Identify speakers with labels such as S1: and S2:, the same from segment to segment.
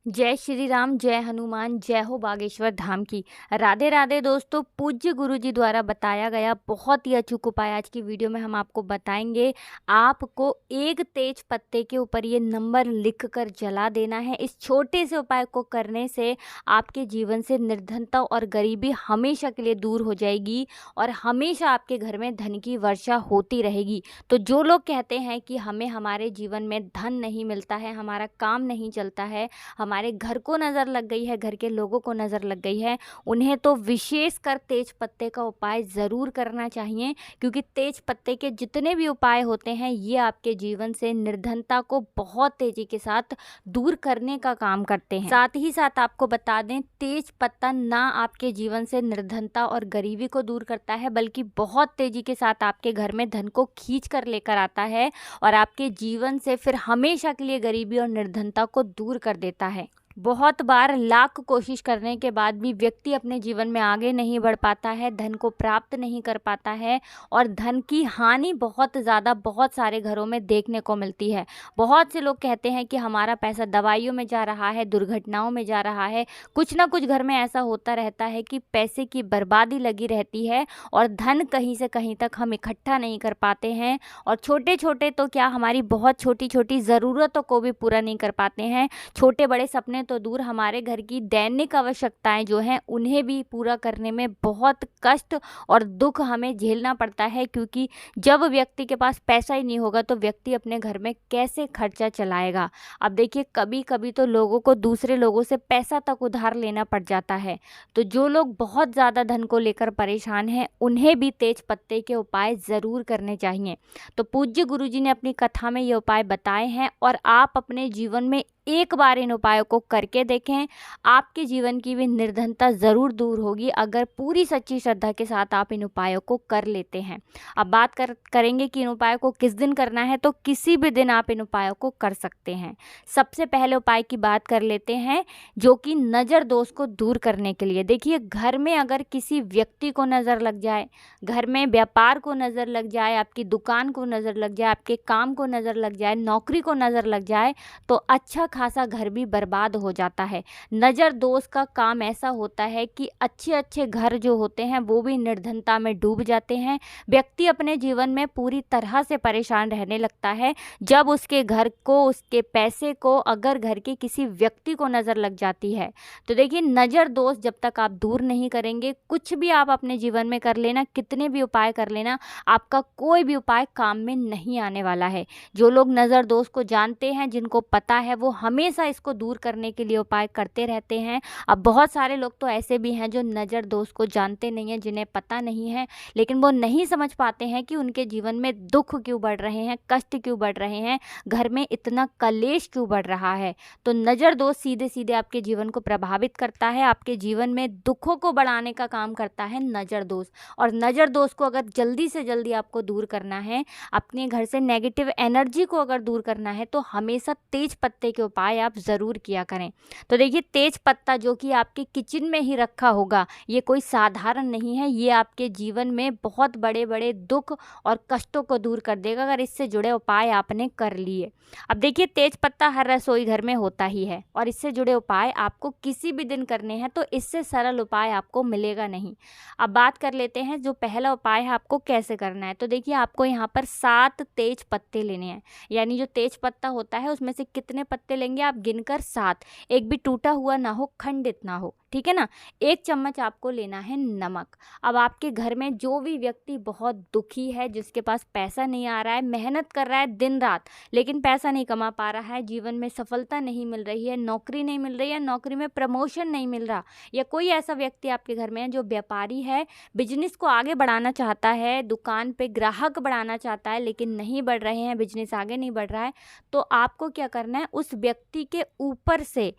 S1: जय श्री राम, जय हनुमान, जय हो बागेश्वर धाम की। राधे राधे दोस्तों। पूज्य गुरु जी द्वारा बताया गया बहुत ही अचूक उपाय आज की वीडियो में हम आपको बताएंगे। आपको एक तेज पत्ते के ऊपर ये नंबर लिख कर जला देना है। इस छोटे से उपाय को करने से आपके जीवन से निर्धनता और गरीबी हमेशा के लिए दूर हो जाएगी और हमेशा आपके घर में धन की वर्षा होती रहेगी। तो जो लोग कहते हैं कि हमें हमारे जीवन में धन नहीं मिलता है, हमारा काम नहीं चलता है, हमारे घर को नज़र लग गई है, घर के लोगों को नज़र लग गई है, उन्हें तो विशेषकर तेज पत्ते का उपाय ज़रूर करना चाहिए। क्योंकि तेज पत्ते के जितने भी उपाय होते हैं ये आपके जीवन से निर्धनता को बहुत तेज़ी के साथ दूर करने का काम करते हैं। साथ ही साथ आपको बता दें, तेज पत्ता ना आपके जीवन से निर्धनता और गरीबी को दूर करता है बल्कि बहुत तेज़ी के साथ आपके घर में धन को खींच कर लेकर आता है और आपके जीवन से फिर हमेशा के लिए गरीबी और निर्धनता को दूर कर देता है। बहुत बार लाख कोशिश करने के बाद भी व्यक्ति अपने जीवन में आगे नहीं बढ़ पाता है, धन को प्राप्त नहीं कर पाता है और धन की हानि बहुत ज़्यादा बहुत सारे घरों में देखने को मिलती है। बहुत से लोग कहते हैं कि हमारा पैसा दवाइयों में जा रहा है, दुर्घटनाओं में जा रहा है। कुछ ना कुछ घर में ऐसा होता रहता है कि पैसे की बर्बादी लगी रहती है और धन कहीं से कहीं तक हम इकट्ठा नहीं कर पाते हैं और छोटे छोटे तो क्या, हमारी बहुत छोटी छोटी ज़रूरतों को भी पूरा नहीं कर पाते हैं। छोटे बड़े सपने तो दूर, हमारे घर की दैनिक आवश्यकताएं जो हैं उन्हें भी पूरा करने में बहुत कष्ट और दुख हमें झेलना पड़ता है। क्योंकि जब व्यक्ति के पास पैसा ही नहीं होगा तो व्यक्ति अपने घर में कैसे खर्चा चलाएगा। अब देखिए, कभी कभी तो लोगों को दूसरे लोगों से पैसा तक उधार लेना पड़ जाता है। तो जो लोग बहुत ज़्यादा धन को लेकर परेशान हैं उन्हें भी तेज पत्ते के उपाय ज़रूर करने चाहिए। तो पूज्य गुरु जी ने अपनी कथा में ये उपाय बताए हैं और आप अपने जीवन में एक बार इन उपायों को करके देखें। आपके जीवन की भी निर्धनता ज़रूर दूर होगी अगर पूरी सच्ची श्रद्धा के साथ आप इन उपायों को कर लेते हैं। अब बात करेंगे कि इन उपायों को किस दिन करना है। तो किसी भी दिन आप इन उपायों को कर सकते हैं। सबसे पहले उपाय की बात कर लेते हैं जो कि नज़र दोष को दूर करने के लिए। देखिए, घर में अगर किसी व्यक्ति को नज़र लग जाए, घर में व्यापार को नज़र लग जाए, आपकी दुकान को नज़र लग जाए, आपके काम को नज़र लग जाए, नौकरी को नज़र लग जाए तो अच्छा खासा घर भी बर्बाद हो जाता है। नज़र दोष का काम ऐसा होता है कि अच्छे अच्छे घर जो होते हैं वो भी निर्धनता में डूब जाते हैं। व्यक्ति अपने जीवन में पूरी तरह से परेशान रहने लगता है जब उसके घर को, उसके पैसे को अगर घर के किसी व्यक्ति को नज़र लग जाती है। तो देखिए, नज़र दोष जब तक आप दूर नहीं करेंगे, कुछ भी आप अपने जीवन में कर लेना, कितने भी उपाय कर लेना, आपका कोई भी उपाय काम में नहीं आने वाला है। जो लोग नज़र दोष को जानते हैं, जिनको पता है, वो हमेशा इसको दूर करने के लिए उपाय करते रहते हैं। अब बहुत सारे लोग तो ऐसे भी हैं जो नज़र दोष को जानते नहीं हैं, जिन्हें पता नहीं है, लेकिन वो नहीं समझ पाते हैं कि उनके जीवन में दुख क्यों बढ़ रहे हैं, कष्ट क्यों बढ़ रहे हैं, घर में इतना कलेश क्यों बढ़ रहा है। तो नज़र दोष सीधे सीधे आपके जीवन को प्रभावित करता है, आपके जीवन में दुखों को बढ़ाने का काम करता है नज़र दोष। और नज़र दोष को अगर जल्दी से जल्दी आपको दूर करना है, अपने घर से नेगेटिव एनर्जी को अगर दूर करना है, तो हमेशा तेज पत्ते के उपाय आप ज़रूर किया करें। तो देखिए, तेज पत्ता जो कि आपके किचन में ही रखा होगा, ये कोई साधारण नहीं है, ये आपके जीवन में बहुत बड़े बड़े दुख और कष्टों को दूर कर देगा अगर इससे जुड़े उपाय आपने कर लिए। अब देखिए, तेज पत्ता हर रसोई घर में होता ही है और इससे जुड़े उपाय आपको किसी भी दिन करने हैं, तो इससे सरल उपाय आपको मिलेगा नहीं। अब बात कर लेते हैं जो पहला उपाय है आपको कैसे करना है। तो देखिए, आपको यहाँ पर 7 तेज पत्ते लेने हैं। यानी जो तेज पत्ता होता है उसमें से कितने पत्ते लेंगे आप, गिनकर 7। एक भी टूटा हुआ ना हो, खंडित ना हो, ठीक है ना। 1 चम्मच आपको लेना है नमक। अब आपके घर में जो भी व्यक्ति बहुत दुखी है, जिसके पास पैसा नहीं आ रहा है, मेहनत कर रहा है दिन रात लेकिन पैसा नहीं कमा पा रहा है, जीवन में सफलता नहीं मिल रही है, नौकरी नहीं मिल रही है, नौकरी में प्रमोशन नहीं मिल रहा, या कोई ऐसा व्यक्ति आपके घर में है जो व्यापारी है, बिजनेस को आगे बढ़ाना चाहता है, दुकान पे ग्राहक बढ़ाना चाहता है लेकिन नहीं बढ़ रहे हैं, बिजनेस आगे नहीं बढ़ रहा है, तो आपको क्या करना है, उस व्यक्ति के ऊपर से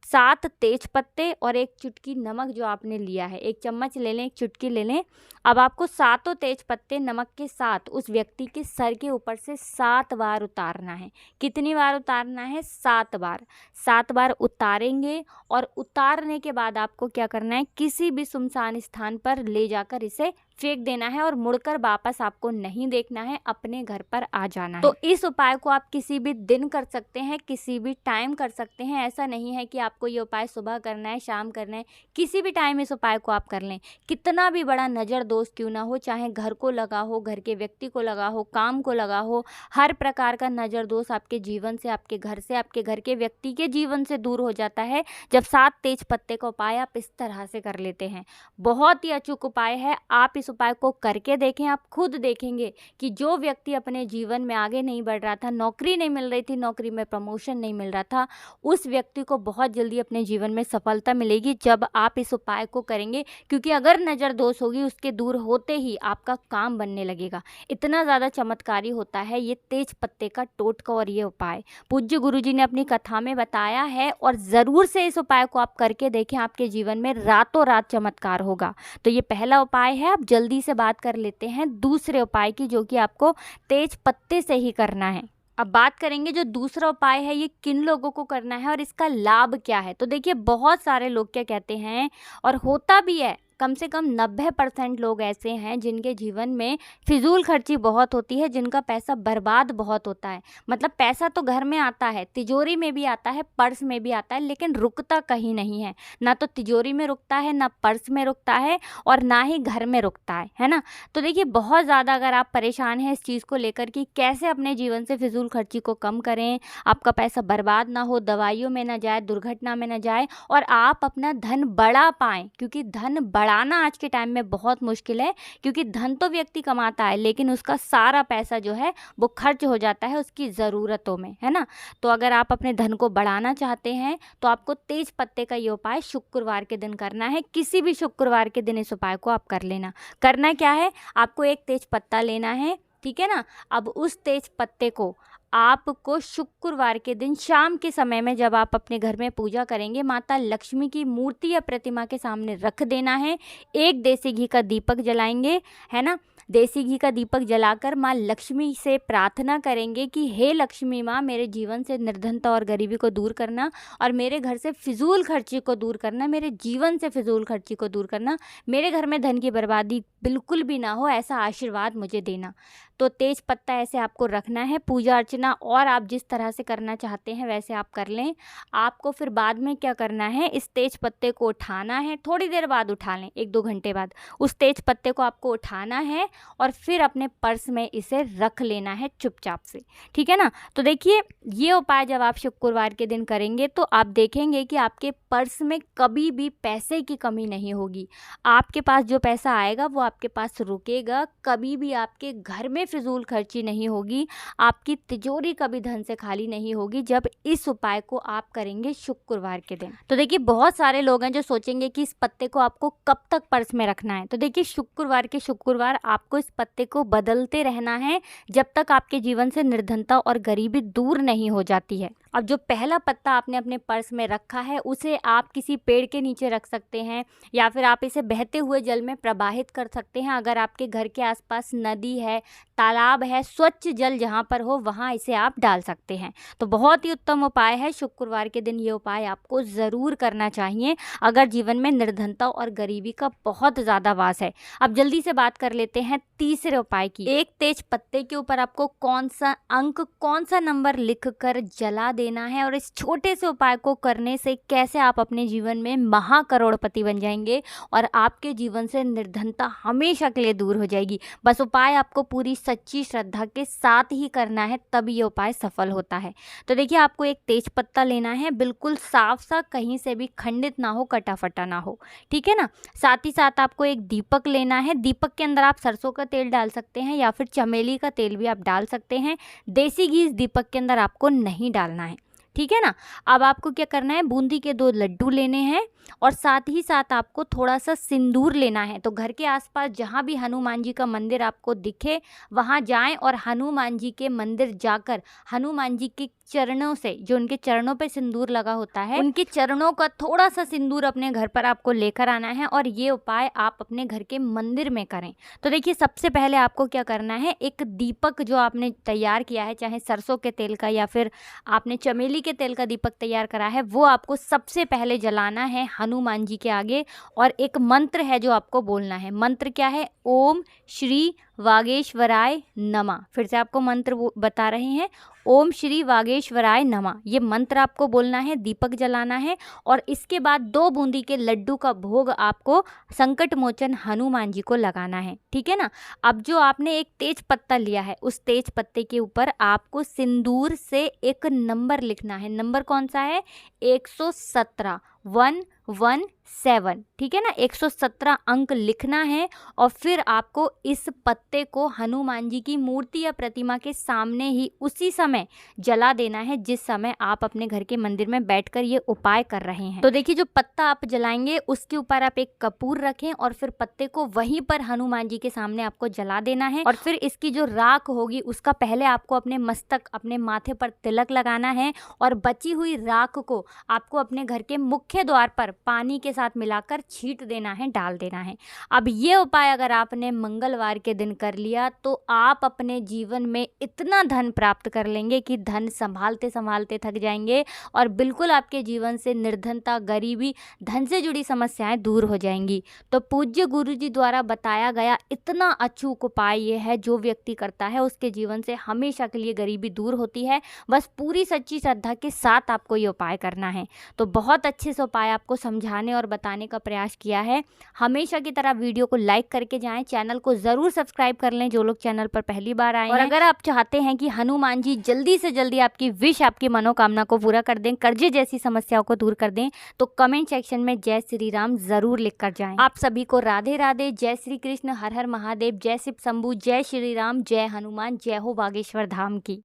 S1: 7 तेज पत्ते और 1 चुटकी नमक जो आपने लिया है, 1 चम्मच ले लें, 1 चुटकी ले लें। अब आपको 7 तेज पत्ते नमक के साथ उस व्यक्ति के सर के ऊपर से 7 बार उतारना है। कितनी बार उतारना है, 7 बार। 7 बार उतारेंगे और उतारने के बाद आपको क्या करना है, किसी भी सुनसान स्थान पर ले जाकर इसे फेंक देना है और मुड़कर वापस आपको नहीं देखना है, अपने घर पर आ जाना है। तो इस उपाय को आप किसी भी दिन कर सकते हैं, किसी भी टाइम कर सकते हैं। ऐसा नहीं है कि आपको ये उपाय सुबह करना है, शाम करना है, किसी भी टाइम इस उपाय को आप कर लें। कितना भी बड़ा नज़र दोष क्यों ना हो, चाहे घर को लगा हो, घर के व्यक्ति को लगा हो, काम को लगा हो, हर प्रकार का नज़र दोष आपके जीवन से, आपके घर से, आपके घर के व्यक्ति के जीवन से दूर हो जाता है जब 7 तेज पत्ते का उपाय आप इस तरह से कर लेते हैं। बहुत ही अचूक उपाय है, आप इस उपाय को करके देखें। आप खुद देखेंगे कि जो व्यक्ति अपने जीवन में आगे नहीं बढ़ रहा था, नौकरी नहीं मिल रही थी, नौकरी में प्रमोशन नहीं मिल रहा था, उस व्यक्ति को बहुत जल्दी अपने जीवन में सफलता मिलेगी जब आप इस उपाय को करेंगे। क्योंकि अगर नज़र दोष होगी, उसके दूर होते ही आपका काम बनने लगेगा। इतना ज़्यादा चमत्कारी होता है ये तेज पत्ते का टोटका और ये उपाय। पूज्य गुरुजी ने अपनी कथा में बताया है और ज़रूर से इस उपाय को आप करके देखें, आपके जीवन में रातों रात चमत्कार होगा। तो ये पहला उपाय है। आप जल्दी से बात कर लेते हैं दूसरे उपाय की, जो कि आपको तेज पत्ते से ही करना है। अब बात करेंगे जो दूसरा उपाय है, ये किन लोगों को करना है और इसका लाभ क्या है। तो देखिए, बहुत सारे लोग क्या कहते हैं, और होता भी है, कम से कम 90% लोग ऐसे हैं जिनके जीवन में फिजूल खर्ची बहुत होती है, जिनका पैसा बर्बाद बहुत होता है। मतलब पैसा तो घर में आता है, तिजोरी में भी आता है, पर्स में भी आता है, लेकिन रुकता कहीं नहीं है। ना तो तिजोरी में रुकता है, ना पर्स में रुकता है, और ना ही घर में रुकता है ना। तो देखिए, बहुत ज़्यादा अगर आप परेशान हैं इस चीज़ को लेकर कि कैसे अपने जीवन से फिजूल खर्ची को कम करें, आपका पैसा बर्बाद ना हो, दवाइयों में ना जाए, दुर्घटना में ना जाए, और आप अपना धन बढ़ा पाएँ, क्योंकि धन बढ़ाना आज के टाइम में बहुत मुश्किल है। क्योंकि धन तो व्यक्ति कमाता है, लेकिन उसका सारा पैसा जो है वो खर्च हो जाता है उसकी ज़रूरतों में, है ना। तो अगर आप अपने धन को बढ़ाना चाहते हैं तो आपको तेज पत्ते का ये उपाय शुक्रवार के दिन करना है। किसी भी शुक्रवार के दिन इस उपाय को आप कर लेना। करना क्या है, आपको एक तेज पत्ता लेना है, ठीक है ना। अब उस तेज पत्ते को आपको शुक्रवार के दिन शाम के समय में, जब आप अपने घर में पूजा करेंगे, माता लक्ष्मी की मूर्ति या प्रतिमा के सामने रख देना है। एक देसी घी का दीपक जलाएंगे, है ना। देसी घी का दीपक जलाकर माँ लक्ष्मी से प्रार्थना करेंगे कि हे लक्ष्मी माँ, मेरे जीवन से निर्धनता और गरीबी को दूर करना, और मेरे घर से फिजूल खर्ची को दूर करना, मेरे जीवन से फिजूल खर्ची को दूर करना, मेरे घर में धन की बर्बादी बिल्कुल भी ना हो, ऐसा आशीर्वाद मुझे देना। तो तेज पत्ता ऐसे आपको रखना है। पूजा अर्चना और आप जिस तरह से करना चाहते हैं वैसे आप कर लें। आपको फिर बाद में क्या करना है, इस तेज पत्ते को उठाना है। थोड़ी देर बाद उठा लें, 1-2 घंटे बाद उस तेज पत्ते को आपको उठाना है और फिर अपने पर्स में इसे रख लेना है चुपचाप से, ठीक है ना। तो देखिए, ये उपाय जब आप शुक्रवार के दिन करेंगे तो आप देखेंगे कि आपके पर्स में कभी भी पैसे की कमी नहीं होगी। आपके पास जो पैसा आएगा वो आपके पास रुकेगा, कभी भी आपके घर में फिजूल खर्ची नहीं होगी, आपकी तिजोरी कभी धन से खाली नहीं होगी जब इस उपाय को आप करेंगे शुक्रवार के दिन। तो देखिए, बहुत सारे लोग हैं जो सोचेंगे कि इस पत्ते को आपको कब तक पर्स में रखना है। तो देखिए, शुक्रवार के शुक्रवार आपको इस पत्ते को बदलते रहना है जब तक आपके जीवन से निर्धनता और गरीबी दूर नहीं हो जाती है। अब जो पहला पत्ता आपने अपने पर्स में रखा है उसे आप किसी पेड़ के नीचे रख सकते हैं, या फिर आप इसे बहते हुए जल में प्रवाहित कर सकते हैं। अगर आपके घर के आसपास नदी है, तालाब है, स्वच्छ जल जहाँ पर हो वहाँ इसे आप डाल सकते हैं। तो बहुत ही उत्तम उपाय है। शुक्रवार के दिन ये उपाय आपको ज़रूर करना चाहिए अगर जीवन में निर्धनता और गरीबी का बहुत ज़्यादा वास है। अब जल्दी से बात कर लेते हैं तीसरे उपाय की। एक तेज पत्ते के ऊपर आपको कौन सा अंक, कौन सा नंबर लिख कर जला देना है, और इस छोटे से उपाय को करने से कैसे आप अपने जीवन में महाकरोड़पति बन जाएंगे और आपके जीवन से निर्धनता हमेशा के लिए दूर हो जाएगी। बस उपाय आपको पूरी सच्ची श्रद्धा के साथ ही करना है, तब ये उपाय सफल होता है। तो देखिए, आपको एक तेज पत्ता लेना है, बिल्कुल साफ सा, कहीं से भी खंडित ना हो, कटा फटा ना हो, ठीक है ना। साथ ही साथ आपको एक दीपक लेना है। दीपक के अंदर आप सरसों का तेल डाल सकते हैं या फिर चमेली का तेल भी आप डाल सकते हैं। देसी घी इस दीपक के अंदर आपको नहीं डालना है, ठीक है ना। अब आपको क्या करना है, बूंदी के 2 लड्डू लेने हैं और साथ ही साथ आपको थोड़ा सा सिंदूर लेना है। तो घर के आसपास जहाँ भी हनुमान जी का मंदिर आपको दिखे वहाँ जाएं और हनुमान जी के मंदिर जाकर हनुमान जी के चरणों से, जो उनके चरणों पे सिंदूर लगा होता है, उनके चरणों का थोड़ा सा सिंदूर अपने घर पर आपको लेकर आना है और ये उपाय आप अपने घर के मंदिर में करें। तो देखिए, सबसे पहले आपको क्या करना है, एक दीपक जो आपने तैयार किया है, चाहे सरसों के तेल का या फिर आपने चमेली मूंगफली के तेल का दीपक तैयार करा है वो आपको सबसे पहले जलाना है हनुमान जी के आगे। और एक मंत्र है जो आपको बोलना है। मंत्र क्या है? ओम श्री वागेश्वराय नमः। फिर से आपको मंत्र बता रहे हैं, ओम श्री वागेश्वराय नमः। ये मंत्र आपको बोलना है, दीपक जलाना है और इसके बाद 2 बूंदी के लड्डू का भोग आपको संकट मोचन हनुमान जी को लगाना है। ठीक है ना। अब जो आपने एक तेज पत्ता लिया है उस तेज पत्ते के ऊपर आपको सिंदूर से एक नंबर लिखना है। नंबर कौन सा है? 117 117। ठीक है ना, 117 अंक लिखना है और फिर आपको इस पत्ते को हनुमान जी की मूर्ति या प्रतिमा के सामने ही उसी समय जला देना है जिस समय आप अपने घर के मंदिर में बैठकर ये उपाय कर रहे हैं। तो देखिए, जो पत्ता आप जलाएंगे उसके ऊपर आप एक कपूर रखें और फिर पत्ते को वहीं पर हनुमान जी के सामने आपको जला देना है। और फिर इसकी जो राख होगी उसका पहले आपको अपने मस्तक, अपने माथे पर तिलक लगाना है और बची हुई राख को आपको अपने घर के मुख्य द्वार पर पानी के साथ मिलाकर छींट देना है, डाल देना है। अब ये उपाय अगर आपने मंगलवार के दिन कर लिया तो आप अपने जीवन में इतना धन प्राप्त कर लेंगे कि धन संभालते संभालते थक जाएंगे और बिल्कुल आपके जीवन से निर्धनता, गरीबी, धन से जुड़ी समस्याएं दूर हो जाएंगी। तो पूज्य गुरु जी द्वारा बताया गया इतना अचूक उपाय ये है, जो व्यक्ति करता है उसके जीवन से हमेशा के लिए गरीबी दूर होती है। बस पूरी सच्ची श्रद्धा के साथ आपको ये उपाय करना है। तो बहुत अच्छे से उपाय आपको समझाने और बताने का प्रयास किया है। हमेशा की तरह वीडियो को लाइक करके जाएं, चैनल को ज़रूर सब्सक्राइब कर लें जो लोग चैनल पर पहली बार आए हैं। और अगर आप चाहते हैं कि हनुमान जी जल्दी से जल्दी आपकी विश, आपकी मनोकामना को पूरा कर दें, कर्जे जैसी समस्याओं को दूर कर दें, तो कमेंट सेक्शन में जय श्री राम ज़रूर लिख कर जाएँ। आप सभी को राधे राधे, जय श्री कृष्ण, हर हर महादेव, जय शिव शंभू, जय श्री राम, जय हनुमान, जय हो बागेश्वर धाम की।